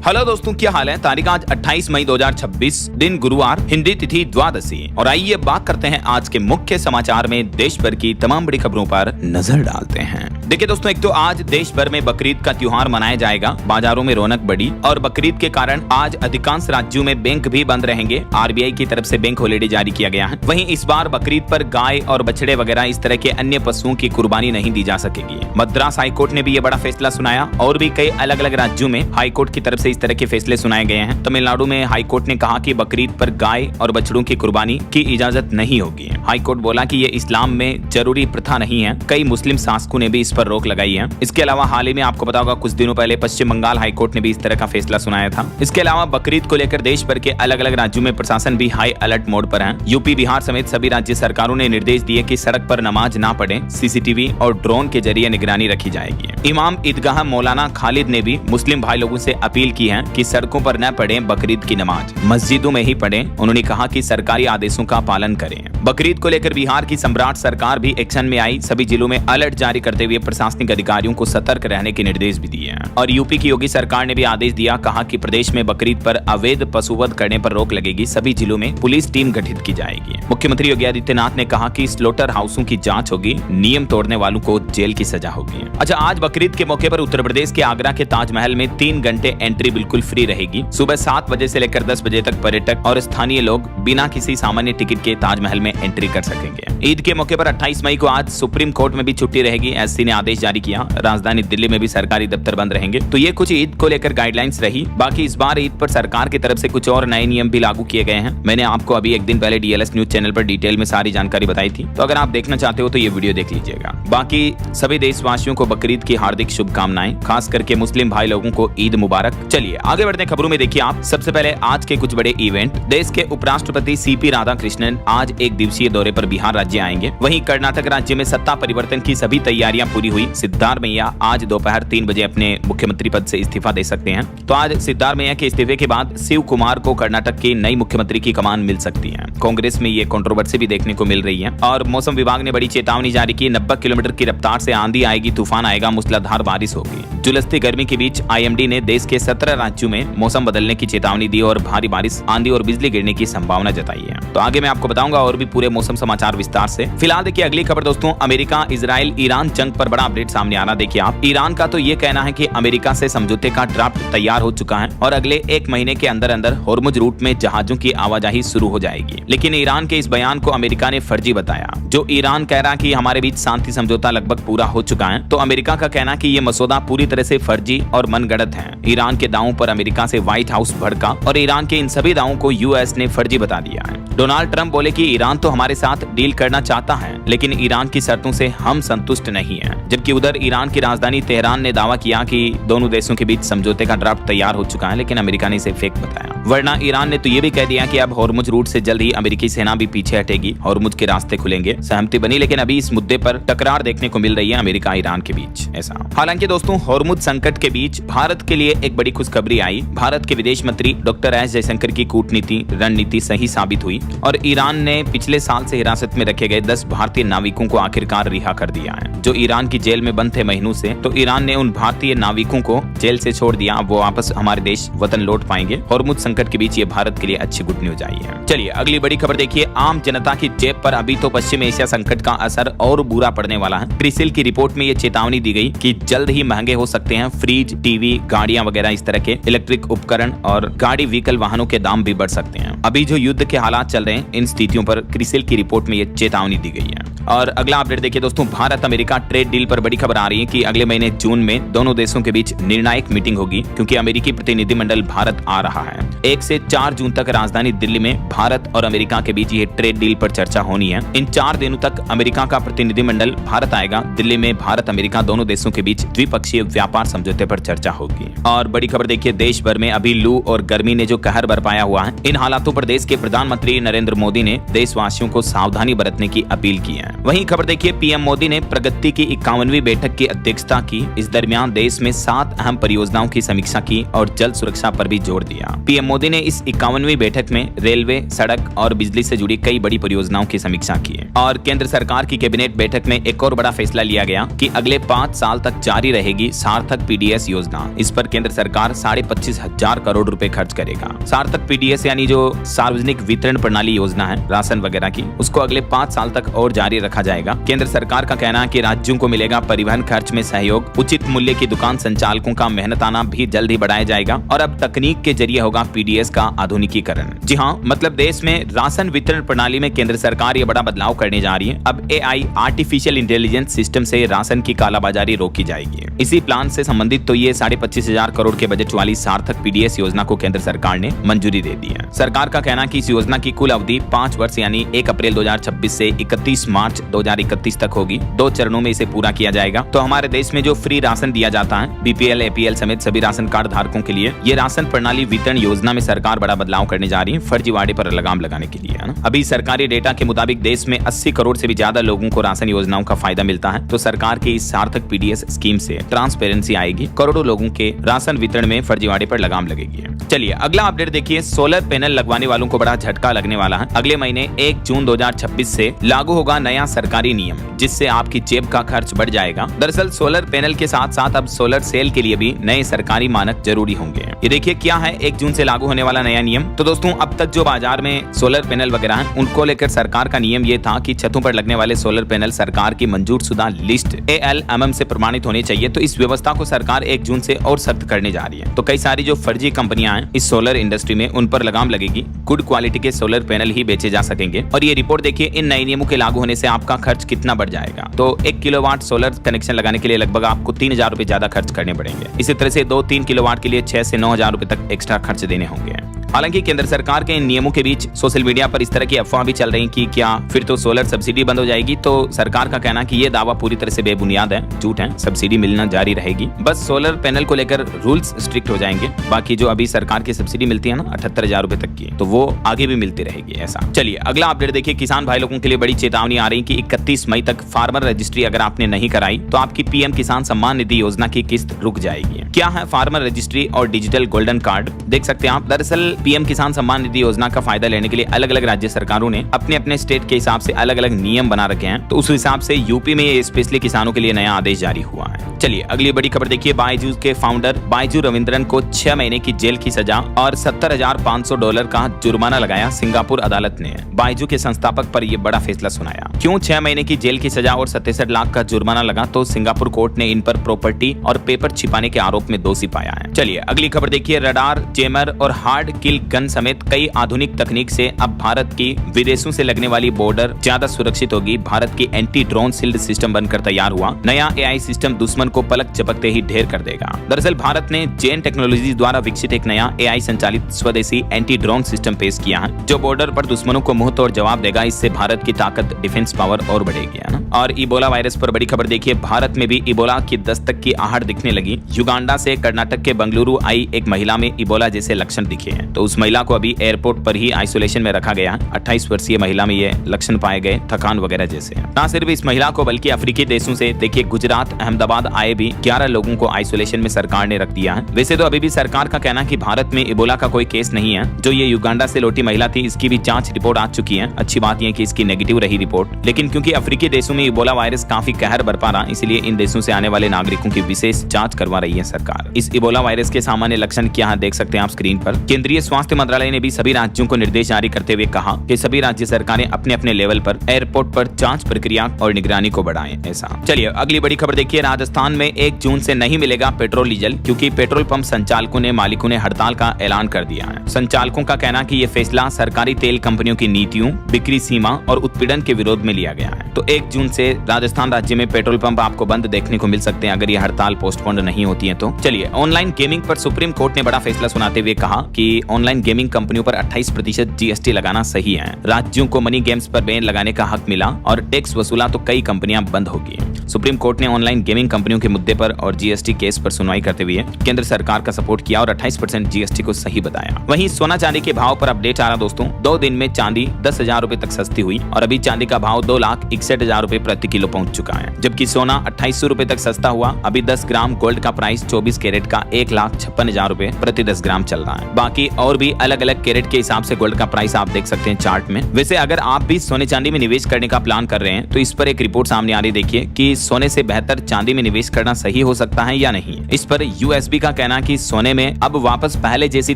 Hello दोस्तों, क्या हाल है। तारीख आज 28 मई 2026, दिन गुरुवार, हिंदी तिथि द्वादशी। और आइए बात करते हैं आज के मुख्य समाचार में देश भर की तमाम बड़ी खबरों पर नजर डालते हैं। देखिए दोस्तों, एक तो आज देश भर में बकरीद का त्योहार मनाया जाएगा, बाजारों में रौनक बढ़ी और बकरीद के कारण आज अधिकांश राज्यों में बैंक भी बंद रहेंगे। आरबीआई की तरफ से बैंक हॉलिडे जारी किया गया है। वहीं इस बार बकरीद पर गाय और बछड़े वगैरह इस तरह के अन्य पशुओं की कुर्बानी नहीं दी जा सकेगी। मद्रास हाईकोर्ट ने भी ये बड़ा फैसला सुनाया और भी कई अलग अलग राज्यों में हाईकोर्ट की तरफ से इस तरह के फैसले सुनाए गए हैं। तमिलनाडु में हाईकोर्ट ने कहा कि बकरीद पर गाय और बछड़ों की कुर्बानी की इजाजत नहीं होगी। हाईकोर्ट बोला कि ये इस्लाम में जरूरी प्रथा नहीं है। कई मुस्लिम शासकों ने भी इस पर रोक लगाई है। इसके अलावा हाल ही में आपको पता होगा, कुछ दिनों पहले पश्चिम बंगाल हाईकोर्ट ने भी इस तरह का फैसला सुनाया था। इसके अलावा बकरीद को लेकर देश भर के अलग अलग राज्यों में प्रशासन भी हाई अलर्ट मोड पर है। यूपी, बिहार समेत सभी राज्य सरकारों ने निर्देश दिए कि सड़क पर नमाज ना पढ़े, सीसीटीवी और ड्रोन के जरिए निगरानी रखी जाएगी। इमाम ईदगाह मौलाना खालिद ने भी मुस्लिम भाई लोगों से अपील की है कि सड़कों पर न पढ़ें बकरीद की नमाज, मस्जिदों में ही पढ़ें। उन्होंने कहा कि सरकारी आदेशों का पालन करें। बकरीद को लेकर बिहार की सम्राट सरकार भी एक्शन में आई। सभी जिलों में अलर्ट जारी करते हुए प्रशासनिक अधिकारियों को सतर्क रहने के निर्देश भी दिए हैं। और यूपी की योगी सरकार ने भी आदेश दिया, कहा कि प्रदेश में बकरीद पर अवैध पशुवध करने पर रोक लगेगी। सभी जिलों में पुलिस टीम गठित की जाएगी। मुख्यमंत्री योगी आदित्यनाथ ने कहा कि स्लॉटर हाउसों की जांच होगी, नियम तोड़ने वालों को जेल की सजा होगी। अच्छा, आज बकरीद के मौके पर उत्तर प्रदेश के आगरा के ताजमहल में 3 घंटे एंट्री बिल्कुल फ्री रहेगी। सुबह 7 बजे से लेकर 10 बजे तक पर्यटक और स्थानीय लोग बिना किसी सामान्य टिकट के ताजमहल में एंट्री कर सकेंगे। ईद के मौके पर 28 मई को आज सुप्रीम कोर्ट में भी छुट्टी रहेगी। एससी ने आदेश जारी किया। राजधानी दिल्ली में भी सरकारी दफ्तर बंद रहेंगे। तो ये कुछ ईद को लेकर गाइडलाइंस रही। बाकी इस बार ईद पर सरकार की तरफ से कुछ और नए नियम भी लागू किए गए हैं। मैंने आपको अभी एक दिन पहले डीएलएस न्यूज चैनल पर डिटेल में सारी जानकारी बताई थी, तो अगर आप देखना चाहते हो तो ये वीडियो देख लीजिएगा। बाकी सभी देशवासियों को बकरीद की हार्दिक शुभकामनाएं, खास करके मुस्लिम भाई लोगों को ईद मुबारक। चलिए आगे बढ़ते हैं खबरों में। देखिए आप, सबसे पहले आज के कुछ बड़े इवेंट। देश के उपराष्ट्रपति सीपी राधाकृष्णन आज एक दिवसीय दौरे पर बिहार राज्य आएंगे। वहीं कर्नाटक राज्य में सत्ता परिवर्तन की सभी तैयारियां पूरी हुई। सिद्धारमैया आज दोपहर 3 बजे अपने मुख्यमंत्री पद से इस्तीफा दे सकते हैं। तो आज सिद्धारमैया के इस्तीफे के बाद शिव कुमार को कर्नाटक की नई मुख्यमंत्री की कमान मिल सकती है। कांग्रेस में ये कंट्रोवर्सी भी देखने को मिल रही है। और मौसम विभाग ने बड़ी चेतावनी जारी की। 90 किलोमीटर की रफ्तार से आंधी आएगी, तूफान आएगा, मूसलाधार बारिश होगी। झुलसती गर्मी के बीच आईएमडी ने देश के 17 राज्यों में मौसम बदलने की चेतावनी दी और भारी बारिश, आंधी और बिजली गिरने की संभावना जताई है। तो आगे मैं आपको बताऊंगा और भी पूरे मौसम समाचार विस्तार से। फिलहाल देखिए अगली खबर दोस्तों, अमेरिका इजराइल ईरान जंग पर बड़ा अपडेट सामने आ रहा। देखिए आप, ईरान का तो ये कहना है कि अमेरिका से समझौते का ड्राफ्ट तैयार हो चुका है और अगले 1 महीने के अंदर अंदर होर्मुज रूट में जहाजों की आवाजाही शुरू हो जाएगी। लेकिन ईरान के इस बयान को अमेरिका ने फर्जी बताया। जो ईरान कह रहा कि हमारे बीच शांति समझौता लगभग पूरा हो चुका है, तो अमेरिका का कहना कि ये मसौदा पूरी तरह से फर्जी और मनगढ़ंत है। ईरान के दावों पर अमेरिका से व्हाइट हाउस भड़का और ईरान के इन सभी दावों को यूएस ने फर्जी बता दिया है। डोनाल्ड ट्रंप बोले कि ईरान तो हमारे साथ डील करना चाहता है, लेकिन ईरान की शर्तों से हम संतुष्ट नहीं हैं। जबकि उधर ईरान की राजधानी तेहरान ने दावा किया कि दोनों देशों के बीच समझौते का ड्राफ्ट तैयार हो चुका है, लेकिन अमेरिका ने इसे फेक बताया। वरना ईरान ने तो ये भी कह दिया कि अब होर्मुज रूट से जल्द ही अमेरिकी सेना भी पीछे हटेगी, होर्मुज के रास्ते खुलेंगे। सहमति बनी, लेकिन अभी इस मुद्दे पर टकरार देखने को मिल रही है अमेरिका ईरान के बीच। ऐसा हालांकि दोस्तों, होर्मुज संकट के बीच भारत के लिए एक बड़ी खुशखबरी आई। भारत के विदेश मंत्री डॉक्टर एस जयशंकर की कूटनीति रणनीति सही साबित हुई और ईरान ने पिछले साल से हिरासत में रखे गए 10 भारतीय नाविकों को आखिरकार रिहा कर दिया है, जो ईरान की जेल में बंद थे महीनों से। तो ईरान ने उन भारतीय नाविकों को जेल से छोड़ दिया। वो वापस हमारे देश वतन लौट पाएंगे। होर्मुज संकट के बीच ये भारत के लिए अच्छी गुड न्यूज आई है। चलिए अगली बड़ी खबर देखिए, आम जनता की जेब पर अभी तो पश्चिम एशिया संकट का असर और बुरा पड़ने वाला है। क्रिसिल की रिपोर्ट में ये चेतावनी दी गई कि जल्द ही महंगे हो सकते हैं फ्रिज, टीवी, गाड़ियां वगैरह, इस तरह के इलेक्ट्रिक उपकरण और गाड़ी व्हीकल वाहनों के दाम भी बढ़ सकते हैं। अभी जो युद्ध के हालात चल रहे हैं, इन स्थितियों पर क्रिसिल की रिपोर्ट में ये चेतावनी दी गई है। और अगला अपडेट देखिए दोस्तों, भारत अमेरिका ट्रेड डील पर बड़ी खबर आ रही है कि अगले महीने जून में दोनों देशों के बीच निर्णायक मीटिंग होगी, क्योंकि अमेरिकी प्रतिनिधिमंडल भारत आ रहा है। 1 से 4 जून तक राजधानी दिल्ली में भारत और अमेरिका के बीच ये ट्रेड डील पर चर्चा होनी है। इन 4 दिनों तक अमेरिका का प्रतिनिधिमंडल भारत आएगा। दिल्ली में भारत अमेरिका दोनों देशों के बीच द्विपक्षीय व्यापार समझौते पर चर्चा होगी। और बड़ी खबर देखिए, देश भर में अभी लू और गर्मी ने जो कहर बरपाया हुआ है, इन हालातों पर देश के प्रधानमंत्री नरेंद्र मोदी ने देशवासियों को सावधानी बरतने की अपील की है। वहीं खबर देखिए, पीएम मोदी ने प्रगति की 51वीं बैठक की अध्यक्षता की। इस दरमियान देश में 7 अहम परियोजनाओं की समीक्षा की और जल सुरक्षा पर भी जोर दिया। पीएम मोदी ने इस 51वीं बैठक में रेलवे, सड़क और बिजली से जुड़ी कई बड़ी परियोजनाओं की समीक्षा की और केंद्र सरकार की कैबिनेट बैठक में एक और बड़ा फैसला लिया गया कि अगले 5 साल तक जारी रहेगी सार्थक पीडीएस योजना। इस पर केंद्र सरकार 25,500 करोड़ रुपए खर्च करेगा। सार्थक पीडीएस यानी जो सार्वजनिक वितरण प्रणाली योजना है राशन वगैरह की, उसको अगले 5 साल तक और जारी रखा जाएगा। केंद्र सरकार का कहना है कि राज्यों को मिलेगा परिवहन खर्च में सहयोग, उचित मूल्य की दुकान संचालकों का मेहनताना भी जल्द ही बढ़ाया जाएगा और अब तकनीक के जरिए होगा पीडीएस का आधुनिकीकरण। जी हाँ, मतलब देश में राशन वितरण प्रणाली में केंद्र सरकार ये बड़ा बदलाव करने जा रही है। अब एआई आर्टिफिशियल इंटेलिजेंस सिस्टम से राशन की कालाबाजारी रोकी जाएगी। इसी प्लान से संबंधित तो ये 25,500 करोड़ के बजट वाली सार्थक पीडीएस योजना को केंद्र सरकार ने मंजूरी दे दी है। सरकार का कहना है कि इस योजना की कुल अवधि 5 वर्ष यानी 1 अप्रैल 2026 से 31 मार्च 2031 तक होगी। 2 चरणों में इसे पूरा किया जाएगा। तो हमारे देश में जो फ्री राशन दिया जाता है बीपीएल, एपीएल समेत सभी राशन कार्ड धारकों के लिए, ये राशन प्रणाली वितरण योजना में सरकार बड़ा बदलाव करने जा रही है, फर्जीवाड़े पर लगाम लगाने के लिए, है ना। अभी सरकारी डेटा के मुताबिक देश में 80 करोड़ से भी ज्यादा लोगों को राशन योजनाओं का फायदा मिलता है। तो सरकार की इस सार्थक पीडीएस स्कीम से ट्रांसपेरेंसी आएगी, करोड़ों लोगों के राशन वितरण में फर्जीवाड़े पर लगाम लगेगी। चलिए अगला अपडेट देखिए, सोलर पैनल लगवाने वालों को बड़ा झटका लगने वाला है। अगले महीने 1 जून 2026 से लागू होगा नया सरकारी नियम, जिससे आपकी जेब का खर्च बढ़ जाएगा। दरअसल सोलर पैनल के साथ साथ अब सोलर सेल के लिए भी नए सरकारी मानक जरूरी होंगे। ये देखिए क्या है 1 जून से लागू होने वाला नया नियम। तो दोस्तों, अब तक जो बाजार में सोलर पैनल वगैरह हैं, उनको लेकर सरकार का नियम ये था कि छतों पर लगने वाले सोलर पैनल सरकार की मंजूर शुदा लिस्ट ALMM से प्रमाणित होने चाहिए। तो इस व्यवस्था को सरकार 1 जून से और सख्त करने जा रही है। तो कई सारी जो फर्जी कंपनियां हैं इस सोलर इंडस्ट्री में, उन पर लगाम लगेगी। गुड क्वालिटी के सोलर पैनल ही बेचे जा सकेंगे। और ये रिपोर्ट देखिए, इन नए नियमों के लागू होने से आपका खर्च कितना बढ़ जाएगा। तो 1 किलोवाट सोलर कनेक्शन लगाने के लिए लगभग आपको 3,000 रुपए ज्यादा खर्च करने पड़ेंगे। इसी तरह से 2-3 किलोवाट के लिए 6 से 9,000 रुपए तक एक्स्ट्रा खर्च देने होंगे। हालांकि केंद्र सरकार के इन नियमों के बीच सोशल मीडिया पर इस तरह की अफवाह भी चल रही कि क्या फिर तो सोलर सब्सिडी बंद हो जाएगी। तो सरकार का कहना है कि ये दावा पूरी तरह से बेबुनियाद है, झूठ है। सब्सिडी मिलना जारी रहेगी। बस सोलर पैनल को लेकर रूल्स स्ट्रिक्ट हो जाएंगे। बाकी जो अभी सरकार की सब्सिडी मिलती है ना 78,000 रुपए तक की, तो वो आगे भी मिलती रहेगी ऐसा। चलिए अगला अपडेट देखिए, किसान भाई लोगों के लिए बड़ी चेतावनी आ रही कि 31 मई तक फार्मर रजिस्ट्री अगर आपने नहीं कराई तो आपकी पीएम किसान सम्मान निधि योजना की किस्त रुक जाएगी। क्या है फार्मर रजिस्ट्री और डिजिटल गोल्डन कार्ड, देख सकते हैं आप। दरअसल पीएम किसान सम्मान निधि योजना का फायदा लेने के लिए अलग अलग राज्य सरकारों ने अपने अपने स्टेट के हिसाब से अलग अलग नियम बना रखे हैं। तो उस हिसाब से यूपी में ये स्पेशली किसानों के लिए नया आदेश जारी हुआ है। चलिए अगली बड़ी खबर देखिए, बायजू के फाउंडर बायजू रविंद्रन को 6 महीने की जेल की सजा और $70,500 का जुर्माना लगाया सिंगापुर अदालत ने। बायजू के संस्थापक पर यह बड़ा फैसला सुनाया। क्यों 6 महीने की जेल की सजा और 67 लाख का जुर्माना लगा? तो सिंगापुर कोर्ट ने इन पर प्रॉपर्टी और पेपर छिपाने के आरोप में दोषी पाया है। चलिए अगली खबर देखिए, रडार, जैमर और हार्ड किल गन समेत कई आधुनिक तकनीक से अब भारत की विदेशों से लगने वाली बॉर्डर ज्यादा सुरक्षित होगी। भारत की एंटी ड्रोन शील्ड सिस्टम बनकर तैयार हुआ। नया एआई सिस्टम दुश्मन को पलक झपकते ही ढेर कर देगा। दरअसल भारत ने जेन टेक्नोलॉजी द्वारा विकसित एक नया एआई संचालित स्वदेशी एंटी ड्रोन सिस्टम पेश किया है, जो बॉर्डर पर दुश्मनों को मुंह तोड़ जवाब देगा। इससे भारत की ताकत, डिफेंस पावर और बढ़ेगी, है ना। और इबोला वायरस पर बड़ी खबर देखिए, भारत में भी इबोला की दस्तक की आहट दिखने लगी। युगांडा से कर्नाटक के बंगलुरु आई एक महिला में इबोला जैसे लक्षण दिखे हैं। तो उस महिला को अभी एयरपोर्ट पर ही आइसोलेशन में रखा गया। 28 वर्षीय महिला में ये लक्षण पाए गए, थकान वगैरह जैसे। ना सिर्फ इस महिला को बल्कि अफ्रीकी देशों से देखिए गुजरात, अहमदाबाद आए भी 11 लोगों को आइसोलेशन में सरकार ने रख दिया है। वैसे तो अभी भी सरकार का कहना है कि भारत में इबोला का कोई केस नहीं है। जो ये युगांडा से लौटी महिला थी, इसकी भी जांच रिपोर्ट आ चुकी है। अच्छी बात यह कि इसकी नेगेटिव रही रिपोर्ट। लेकिन क्योंकि अफ्रीकी देशों में इबोला वायरस काफी कहर बरपा रहा, इसलिए इन देशों से आने वाले नागरिकों की विशेष जांच करवा रही है सरकार। इस इबोला वायरस के सामान्य लक्षण क्या है देख सकते हैं आप स्क्रीन पर। केंद्रीय स्वास्थ्य मंत्रालय ने भी सभी राज्यों को निर्देश जारी करते हुए कहा कि सभी राज्य सरकारें अपने अपने लेवल पर एयरपोर्ट पर जांच प्रक्रिया और निगरानी को बढ़ाएं। ऐसा। चलिए अगली बड़ी खबर देखिए, राजस्थान में 1 जून से नहीं मिलेगा पेट्रोल डीजल, क्योंकि पेट्रोल पंप संचालकों ने मालिकों ने हड़ताल का ऐलान कर दिया है। संचालकों का कहना कि यह फैसला सरकारी तेल कंपनियों की नीतियों, बिक्री सीमा और उत्पीड़न के विरोध में लिया गया है। तो 1 जून से राजस्थान राज्य में पेट्रोल पंप आपको बंद देखने को मिल सकते हैं अगर ये हड़ताल पोस्टपोन नहीं होती है तो। चलिए ऑनलाइन गेमिंग पर सुप्रीम कोर्ट ने बड़ा फैसला सुनाते हुए कहा कि ऑनलाइन गेमिंग कंपनियों पर 28% जीएसटी लगाना सही है। राज्यों को मनी गेम्स पर बैन लगाने का हक मिला और टैक्स वसूला तो कई कंपनियां बंद होगी। सुप्रीम कोर्ट ने ऑनलाइन गेमिंग कंपनियों के मुद्दे पर और जीएसटी केस पर सुनवाई करते हुए केंद्र सरकार का सपोर्ट किया और 28% जीएसटी को सही बताया। वहीं सोना चांदी के भाव पर अपडेट आ रहा दोस्तों। 2 दिन में चांदी 10,000 रुपए तक सस्ती हुई और अभी चांदी का भाव 2,61,000 रुपए प्रति किलो पहुंच चुका है, जबकि सोना 2,800 रुपए तक सस्ता हुआ। अभी 10 ग्राम गोल्ड का प्राइस 24 कैरेट का 1,56,000 रुपए प्रति 10 ग्राम चल रहा है। बाकी और भी अलग अलग कैरेट के हिसाब से गोल्ड का प्राइस आप देख सकते हैं चार्ट में। वैसे अगर आप भी सोने चांदी में निवेश करने का प्लान कर रहे हैं तो इस पर एक रिपोर्ट सामने आ रही, देखिए कि सोने से बेहतर चांदी में निवेश करना सही हो सकता है या नहीं। इस पर यूएसबी का कहना कि सोने में अब वापस पहले जैसी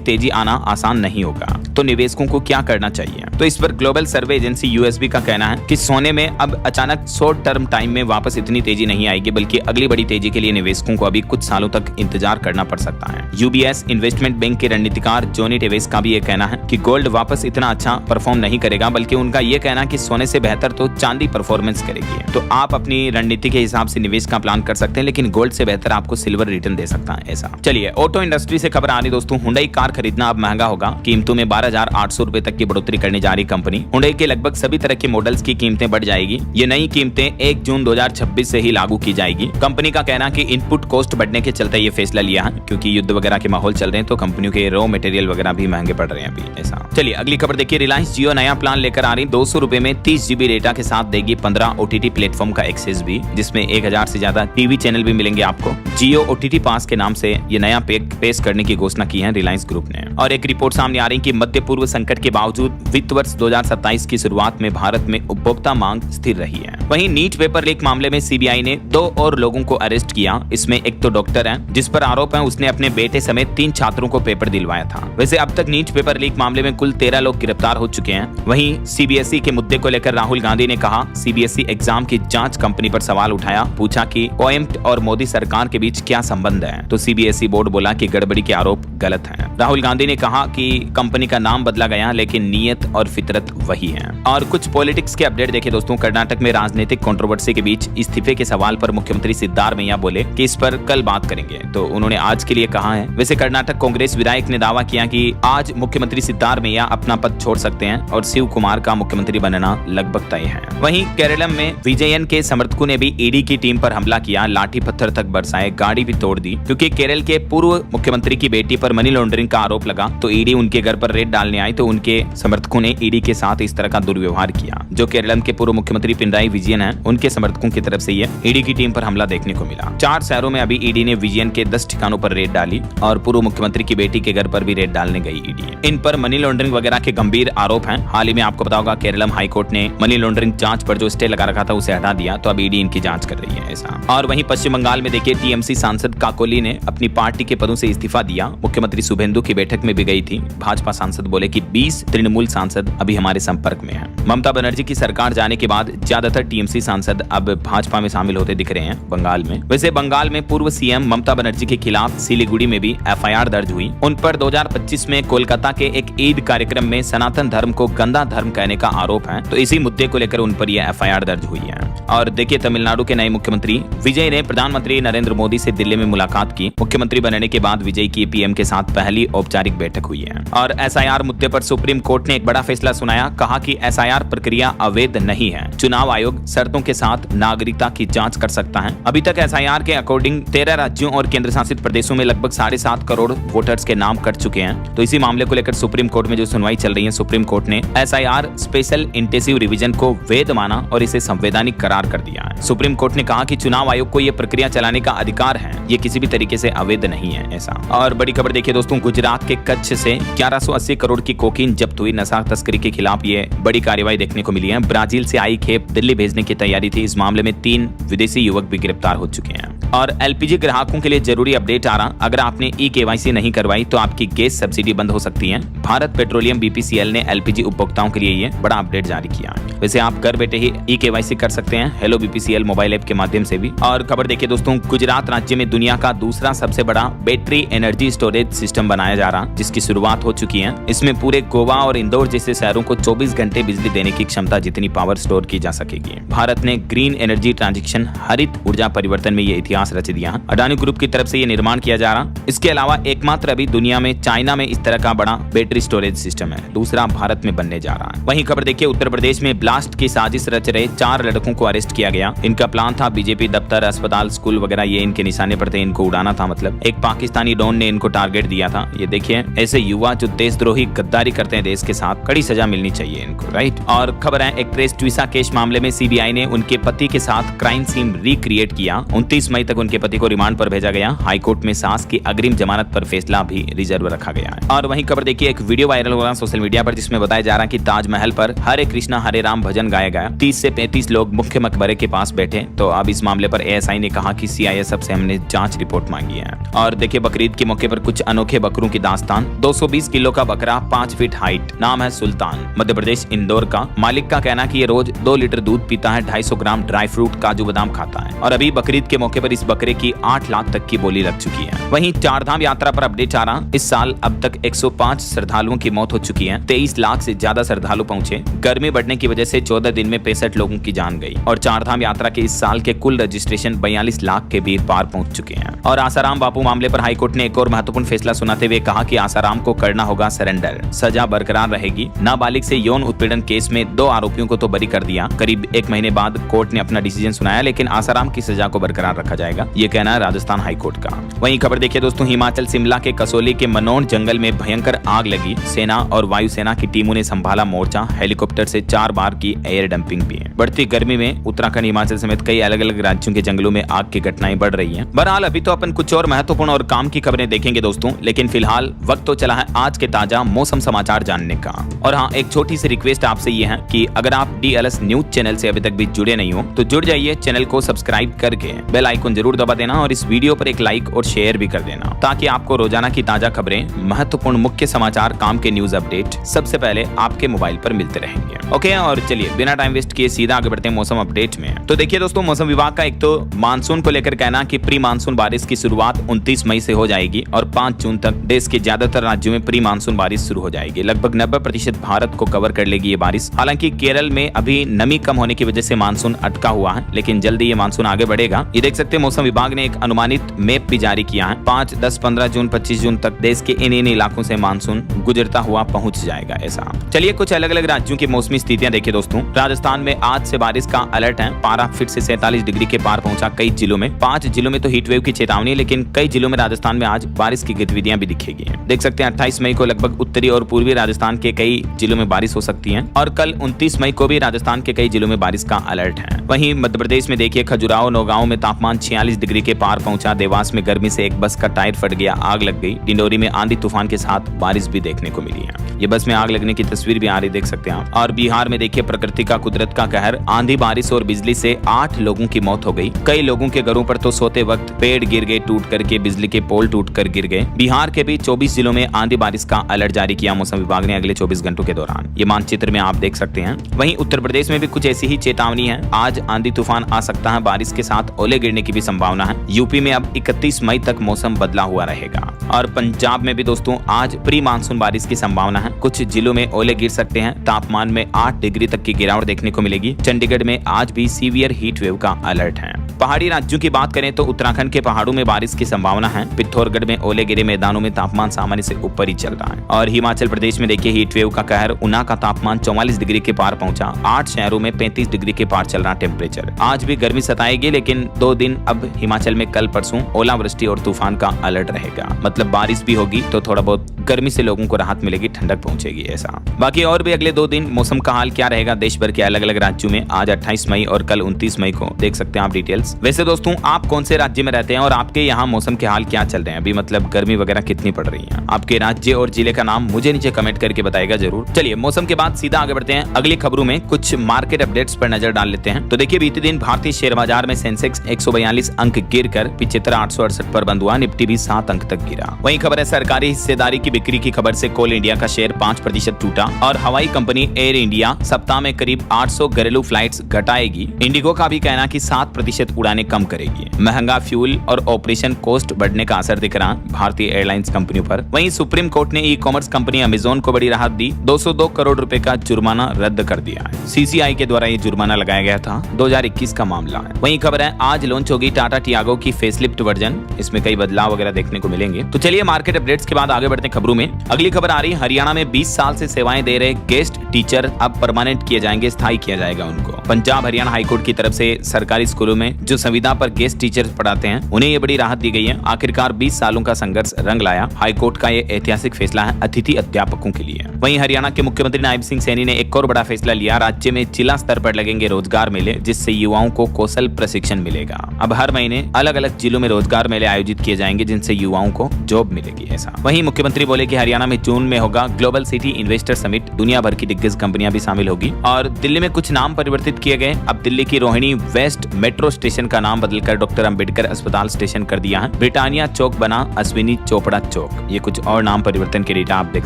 तेजी आना आसान नहीं होगा, तो निवेशकों को क्या करना चाहिए। तो इस पर ग्लोबल सर्वे एजेंसी यूएसबी का कहना है कि सोने में अब अचानक शॉर्ट टर्म टाइम में वापस इतनी तेजी नहीं आएगी, बल्कि अगली बड़ी तेजी के लिए निवेशकों को अभी कुछ सालों तक इंतजार करना पड़ सकता है। यूबीएस इन्वेस्टमेंट बैंक के रणनीतिकार जॉनी टेवेस का भी ये कहना है कि गोल्ड वापस इतना अच्छा परफॉर्म नहीं करेगा, बल्कि उनका ये कहना कि सोने से बेहतर तो चांदी परफॉर्मेंस करेगी। तो आप अपनी रणनीति के हिसाब से निवेश का प्लान कर सकते हैं, लेकिन गोल्ड से बेहतर आपको सिल्वर रिटर्न दे सकता है ऐसा। चलिए ऑटो इंडस्ट्री से खबर आ रही दोस्तों। हुंडई कार खरीदना अब महंगा होगा। कीमतों में 12,800 रुपए तक की बढ़ोतरी करने जा रही कंपनी हुंडई के लगभग सभी तरह के मॉडल्स की कीमतें बढ़ जाएगी। ये नई कीमतें 1 जून 2026 से ही लागू की जाएगी। कंपनी का कहना कि इनपुट कॉस्ट बढ़ने के चलते ये फैसला लिया है, क्योंकि युद्ध वगैरह के माहौल चल रहे हैं तो कंपनियों के रॉ मटेरियल वगैरह भी महंगे पड़ रहे हैं अभी ऐसा। चलिए अगली खबर देखिए। रिलायंस जियो नया प्लान लेकर आ रही। 200 रुपए में 30 GB डेटा के साथ देगी 15 OTT प्लेटफॉर्म का एक्सेस भी, जिसमें 1000 से ज्यादा टीवी चैनल भी मिलेंगे आपको। जियो OTT पास के नाम से ये नया पैक पेश करने की घोषणा की है रिलायंस ग्रुप ने। और एक रिपोर्ट सामने आ रही कि मध्य पूर्व संकट के बावजूद वित्त वर्ष 2027 की शुरुआत में भारत में उपभोक्ता मांग स्थिर रही है। वहीं नीट पेपर लीक मामले में सीबीआई ने 2 और लोगों को अरेस्ट किया। इसमें एक तो डॉक्टर है जिस पर आरोप है उसने अपने बेटे समेत 3 छात्रों को पेपर दिलवाया था। वैसे अब तक नीट पेपर लीक मामले में कुल 13 लोग गिरफ्तार हो चुके हैं। वहीं सीबीएसई के मुद्दे को लेकर राहुल गांधी ने कहा सीबीएसई एग्जाम की जांच कंपनी पर सवाल उठाया, पूछा कि पोएम्ट और मोदी सरकार के बीच क्या संबंध है, तो सीबीएसई बोर्ड बोला कि गड़बड़ी के आरोप गलत हैं। राहुल गांधी ने कहा कि कंपनी का नाम बदला गया लेकिन नीयत और फितरत वही है। और कुछ पॉलिटिक्स के अपडेट देखिए दोस्तों। कर्नाटक में राजनीतिक कंट्रोवर्सी के बीच इस्तीफे के सवाल पर मुख्यमंत्री सिद्धारमैया बोले कि इस पर कल बात करेंगे, तो उन्होंने आज के लिए कहा है। वैसे कर्नाटक कांग्रेस विधायक ने दावा किया कि आज मुख्यमंत्री सिद्धारमैया अपना पद छोड़ सकते हैं और शिव कुमार का मुख्यमंत्री बनना लगभग तय है। वहीं केरलम में विजयन के समर्थकों ने भी ईडी की टीम पर हमला किया, लाठी पत्थर तक बरसाए, गाड़ी भी तोड़ दी, क्योंकि केरल के पूर्व मुख्यमंत्री की बेटी पर मनी लॉन्ड्रिंग का आरोप लगा। तो ईडी उनके घर पर रेड डालने आई तो उनके समर्थकों ने ईडी के साथ इस तरह का दुर्व्यवहार किया। जो केरल के पूर्व मुख्यमंत्री पिनराई विजयन है उनके समर्थकों की तरफ से ये ईडी की टीम पर हमला देखने को मिला। 4 शहरों में अभी ईडी ने विजयन के 10 ठिकानों पर रेड डाली और पूर्व मुख्यमंत्री की बेटी के घर पर भी रेड डालने गई ईडी। इन पर मनी लॉन्ड्रिंग वगैरह के गंभीर आरोप हैं। हाल ही में आपको पता होगा केरलम हाईकोर्ट ने मनी लॉन्ड्रिंग जांच पर जो स्टे लगा रखा था उसे हटा दिया, तो अब ईडी इनकी जांच कर रही है ऐसा। और वहीं पश्चिम बंगाल में देखिए टीएमसी सांसद काकोली ने अपनी पार्टी के पदों से इस्तीफा दिया। मुख्यमंत्री शुभेंदु की बैठक में भी गई थी। भाजपा सांसद बोले कि 20 तृणमूल सांसद अभी हमारे संपर्क में हैं। ममता बनर्जी की सरकार जाने के बाद ज्यादातर टीएमसी सांसद अब भाजपा में शामिल होते दिख रहे हैं बंगाल में। वैसे बंगाल में पूर्व सीएम ममता बनर्जी के खिलाफ सिलीगुड़ी में भी एफआईआर दर्ज हुई। उन पर 2025 में कोलकाता के एक ईद कार्यक्रम में सनातन धर्म को गंदा धर्म कहने का आरोप है, तो इसी मुद्दे को लेकर उन पर यह एफआईआर दर्ज हुई है। और देखिए तमिलनाडु के नए मुख्यमंत्री विजय ने प्रधानमंत्री नरेंद्र मोदी से दिल्ली में मुलाकात की। मुख्यमंत्री बनने के बाद विजय की पीएम के साथ पहली औपचारिक बैठक हुई है। और एसआईआर मुद्दे पर सुप्रीम कोर्ट ने एक बड़ा फैसला सुनाया, कहा कि एसआईआर प्रक्रिया अवैध नहीं है। चुनाव आयोग शर्तों के साथ नागरिकता की जांच कर सकता है। अभी तक एसआईआर के अकॉर्डिंग 13 राज्यों और केंद्र शासित प्रदेशों में लगभग 7.5 करोड़ वोटर्स के नाम कट चुके हैं। तो इसी मामले को लेकर सुप्रीम कोर्ट में जो सुनवाई चल रही है, सुप्रीम कोर्ट ने एसआईआर स्पेशल इंटेंसिव रिवीजन को वैध माना और इसे संवैधानिक करार कर दिया है। सुप्रीम कोर्ट ने कहा कि चुनाव आयोग को यह प्रक्रिया चलाने का अधिकार है, ये किसी भी तरीके से अवैध नहीं है ऐसा। और बड़ी खबर देखिए दोस्तों, गुजरात के कच्छ से 1180 करोड़ की कोकीन जब्त हुई। नशा तस्करी के खिलाफ ये बड़ी कार्रवाई देखने को मिली है। ब्राजील से आई खेप दिल्ली भेजने की तैयारी थी। इस मामले में 3 विदेशी युवक भी गिरफ्तार हो चुके हैं। और एलपीजी ग्राहकों के लिए जरूरी अपडेट आ रहा, अगर आपने ई-केवाईसी नहीं करवाई तो आपकी गैस सब्सिडी बंद हो सकती है। भारत पेट्रोलियम बीपीसीएल ने एलपीजी उपभोक्ताओं के लिए ये बड़ा अपडेट जारी किया। वैसे आप घर बैठे ही ई-केवाईसी कर सकते हैं हेलो बीपीसीएल मोबाइल ऐप के माध्यम से भी। और खबर देखिए दोस्तों, गुजरात राज्य में दुनिया का दूसरा सबसे बड़ा बैटरी एनर्जी स्टोरेज सिस्टम बनाया जा रहा, जिसकी शुरुआत हो चुकी है। इसमें पूरे गोवा और इंदौर जैसे शहरों को 24 घंटे बिजली देने की क्षमता जितनी पावर स्टोर की जा सकेगी। भारत ने ग्रीन एनर्जी ट्रांजिशन हरित ऊर्जा परिवर्तन में ये इतिहास रच दिया। अडानी ग्रुप की तरफ से ये निर्माण किया जा रहा। इसके अलावा एकमात्र अभी दुनिया में चाइना में इस तरह का बड़ा बैटरी स्टोरेज सिस्टम है, दूसरा भारत में बनने जा रहा है। वहीं खबर देखिए, उत्तर प्रदेश में ब्लास्ट की साजिश रच रहे 4 लड़कों को अरेस्ट किया गया। इनका प्लान था बीजेपी दफ्तर, अस्पताल, स्कूल वगैरह ये इनके निशाने पर थे, इनको उड़ाना था। मतलब एक पाकिस्तानी डॉन ने इनको टारगेट दिया था। ये देखिए, ऐसे युवा जो देशद्रोही गद्दारी करते हैं देश के साथ, कड़ी सजा मिलनी चाहिए इनको, राइट। और खबर है, एक्ट्रेस ट्विसा केस मामले में सीबीआई ने उनके पति के साथ क्राइम सीन रिक्रिएट किया। 29 मई तक उनके पति को रिमांड पर भेजा गया। हाईकोर्ट में सास की अग्रिम जमानत पर फैसला भी रिजर्व रखा गया है। और वहीं खबर देखिए, एक वीडियो वायरल हो रहा सोशल मीडिया पर, जिसमें बताया जा रहा है कि ताजमहल पर हरे कृष्णा हरे राम भजन गाया गया। 30 से 35 लोग मुख्य मकबरे के पास बैठे। तो अब इस मामले पर एएसआई ने कहा कि सीआईएसएफ से हमने जांच रिपोर्ट मांगी है। और देखिए, बकरीद के मौके पर कुछ अनोखे बकरों की दास्तान। 220 किलो का बकरा, 5 फीट हाइट, नाम है सुल्तान, मध्य प्रदेश इंदौर का। मालिक का कहना कि ये रोज 2 लीटर दूध पीता है, 250 ग्राम ड्राई फ्रूट, काजू बादाम खाता है। और अभी बकरीद के मौके पर इस बकरे की 8 लाख तक की बोली लग चुकी है। वहीं चारधाम यात्रा पर अपडेट आ रहा, इस साल अब तक 105 श्रद्धालुओं की मौत हो चुकी है। 23 लाख से ज्यादा श्रद्धालु पहुंचे। गर्मी बढ़ने की वजह से 14 दिन में 65 लोगों की जान गई। और चारधाम यात्रा के इस साल के कुल रजिस्ट्रेशन 42 लाख के भी पार पहुंच चुके हैं। और आसाराम बापू मामले पर हाईकोर्ट ने एक और महत्वपूर्ण फैसला सुनाते हुए कहा कि आसाराम को करना होगा सरेंडर, सजा बरकरार रहेगी। नाबालिग से यौन उत्पीड़न केस में 2 आरोपियों को तो बरी कर दिया। करीब 1 महीने बाद कोर्ट ने अपना डिसीजन सुनाया, लेकिन आसाराम की सजा को बरकरार रखा जाएगा, ये कहना है राजस्थान हाईकोर्ट का। वहीं खबर देखिए दोस्तों, हिमाचल शिमला के कसौली के मनोन जंगल में भयंकर आग लगी। सेना और वायुसेना की टीमों ने संभाला मोर्चा। हेलीकॉप्टर से 4 बार की एयर डंपिंग भी है। बढ़ती गर्मी में उत्तराखंड, हिमाचल समेत कई अलग अलग राज्यों के जंगलों में आग की घटनाएं बढ़ रही हैं। बहरहाल अभी तो अपन कुछ और महत्वपूर्ण और काम की खबरें देखेंगे दोस्तों, लेकिन फिलहाल वक्त तो चला है आज के ताजा मौसम समाचार जानने का। और हाँ, एक छोटी सी रिक्वेस्ट आपसे ये है कि अगर आप डीएलएस न्यूज चैनल से अभी तक भी जुड़े नहीं हो तो जुड़ जाइए, चैनल को सब्सक्राइब करके बेल आइकन जरूर दबा देना और इस वीडियो पर एक लाइक और शेयर भी कर देना, ताकि आपको रोजाना की ताजा खबरें, महत्वपूर्ण मुख्य समाचार, काम के न्यूज अपडेट सबसे पहले आपके मोबाइल पर मिलते रहेंगे। ओके, और चलिए बिना टाइम वेस्ट किए सीधा आगे बढ़ते हैं मौसम अपडेट में। तो देखिए दोस्तों, मौसम विभाग का एक तो मानसून को लेकर कहना कि प्री मानसून बारिश की शुरुआत 29 मई से हो जाएगी और 5 जून तक देश के ज्यादातर राज्यों में प्री मानसून बारिश शुरू हो जाएगी। लगभग 90% भारत को कवर कर लेगी ये बारिश। हालांकि केरल में अभी नमी कम होने की वजह से मानसून अटका हुआ है, लेकिन जल्दी ये मानसून आगे बढ़ेगा। ये देख सकते हैं, मौसम विभाग ने एक अनुमानित मैप भी जारी किया है। 5, 10, 15 जून, 25 जून तक देश के इन इलाकों से मानसून गुजरता हुआ पहुंच जाएगा। ऐसा चलिए कुछ अलग अलग राज्यों की मौसमी स्थितियां देखिए दोस्तों। राजस्थान में आज से बारिश का अलर्ट है। पारा फिर से 47 डिग्री के पार पहुंचा कई जिलों में। 5 जिलों में तो हीट वेव की चेतावनी, लेकिन कई जिलों में राजस्थान में आज बारिश की गतिविधियां भी दिखेगी। देख सकते हैं 28 मई को लगभग उत्तरी और पूर्वी राजस्थान के कई जिलों में बारिश हो सकती है और कल 29 मई को भी राजस्थान के कई जिलों में बारिश का अलर्ट है। वहीं मध्य प्रदेश में देखिए, खजुराहो, नौगांव में तापमान 46 डिग्री के पार पहुंचा। देवास में गर्मी से एक बस का टायर फट गया, आग लग गई। डिंडोरी में आंधी तूफान के साथ बारिश भी देखने को मिली है। ये बस में आग लगने की तस्वीर भी आ रही, देख सकते हैं आप। और बिहार में देखिए, प्रकृति का, कुदरत का कहर, आंधी, बारिश और बिजली से 8 लोगों की मौत हो गई। कई लोगों के घरों पर तो सोते वक्त पेड़ गिर गए टूट करके, बिजली के पोल टूटकर गिर गए। बिहार के भी 24 जिलों में आंधी बारिश का अलर्ट जारी किया मौसम विभाग ने अगले 24 घंटों के दौरान। ये मानचित्र में आप देख सकते हैं। वहीं उत्तर प्रदेश में भी कुछ ऐसी ही चेतावनी है। आज आंधी तूफान आ सकता है, बारिश के साथ ओले गिरने की भी संभावना है। यूपी में अब 31 मई तक मौसम बदला हुआ रहेगा। और पंजाब में भी दोस्तों आज प्री मानसून बारिश की संभावना है। कुछ जिलों में ओले गिर सकते हैं। तापमान में 8 डिग्री तक की गिरावट देखने को मिलेगी। चंडीगढ़ में आज भी सीवियर हीट वेव का अलर्ट है। पहाड़ी राज्यों की बात करें तो उत्तराखंड के पहाड़ों में बारिश की संभावना है। पिथौरागढ़ में ओले गिरे मैदानों में तापमान सामान्य से ऊपर ही चल रहा है। और हिमाचल प्रदेश में देखिए, हीट वेव का कहर, ऊना का तापमान 44 डिग्री के पार पहुंचा। 8 शहरों में 35 डिग्री के पार चल रहा टेम्परेचर। आज भी गर्मी सताएगी, लेकिन 2 दिन अब हिमाचल में कल परसों ओलावृष्टि और तूफान का अलर्ट रहेगा। मतलब बारिश भी होगी तो थोड़ा बहुत गर्मी से लोगों को राहत मिलेगी, ठंडक पहुंचेगी। ऐसा बाकी और भी अगले 2 दिन मौसम का हाल क्या रहेगा देश भर के अलग अलग राज्यों में, आज 28 मई और कल 29 मई को देख सकते हैं आप डिटेल्स। वैसे दोस्तों, आप कौन से राज्य में रहते हैं और आपके यहाँ मौसम के हाल क्या चल रहे हैं अभी, मतलब गर्मी वगैरह कितनी पड़ रही है? आपके राज्य और जिले का नाम मुझे नीचे कमेंट करके बताएगा जरूर। चलिए मौसम के बाद सीधा आगे बढ़ते हैं अगली खबरों में। कुछ मार्केट अपडेट्स पर नजर डाल लेते हैं। तो देखिए, बीते दिन भारतीय शेयर बाजार में सेंसेक्स 142 अंक गिरकर 75,868 पर बंद हुआ। निफ्टी भी 7 अंक तक गिरा। वहीं खबर है, सरकारी हिस्सेदारी की बिक्री की खबर से कोल इंडिया का शेयर 5% टूटा। और हवाई कंपनी एयर इंडिया सप्ताह में करीब 800 घरेलू फ्लाइट्स घटाएगी। इंडिगो का भी कहना कि 7% उड़ानें कम करेगी। महंगा फ्यूल और ऑपरेशन कॉस्ट बढ़ने का असर दिख रहा भारतीय एयरलाइंस कंपनियों पर। वहीं सुप्रीम कोर्ट ने ई कॉमर्स कंपनी अमेजोन को बड़ी राहत दी। 202 करोड़ रुपए का जुर्माना रद्द कर दिया है। सीसीआई के द्वारा ये जुर्माना लगाया गया था। 2021 का मामला है। वहीं खबर है, आज लॉन्च होगी टाटा टियागो की फेसलिफ्ट वर्जन। इसमें कई बदलाव वगैरह देखने को मिलेंगे। तो चलिए मार्केट अपडेट्स के बाद आगे बढ़ते हैं खबरों में अगली खबर आ रही है, हरियाणा में 20 साल से सेवाएं दे रहे गेस्ट टीचर अब परमानेंट किए जाएंगे, स्थायी किया जाएगा उनको। पंजाब हरियाणा हाईकोर्ट की तरफ से सरकारी स्कूलों में जो संविदा पर गेस्ट टीचर पढ़ाते हैं उन्हें ये बड़ी राहत दी गई है। आखिरकार 20 सालों का संघर्ष रंग लाया। हाईकोर्ट का ये ऐतिहासिक फैसला है अतिथि अध्यापकों के लिए। वहीं हरियाणा के मुख्यमंत्री नायब सिंह सैनी ने एक और बड़ा फैसला लिया। राज्य में जिला स्तर पर लगेंगे रोजगार मेले, जिससे युवाओं को कौशल प्रशिक्षण मिलेगा। अब हर महीने अलग अलग जिलों में रोजगार मेले आयोजित किए जाएंगे, जिनसे युवाओं को जॉब मिलेगी। ऐसा वहीं मुख्यमंत्री बोले कि हरियाणा में जून में होगा ग्लोबल सिटी इन्वेस्टर समिट, दुनिया भर की दिग्गज कंपनियां भी शामिल होगी। और दिल्ली में कुछ नाम परिवर्तित किए गए। अब दिल्ली की रोहिणी वेस्ट मेट्रो स्टेशन का नाम बदलकर डॉक्टर अंबेडकर अस्पताल स्टेशन कर दिया है। ब्रिटानिया चौक बना अश्विनी चोपड़ा चौक। ये कुछ और नाम परिवर्तन के डेटा आप देख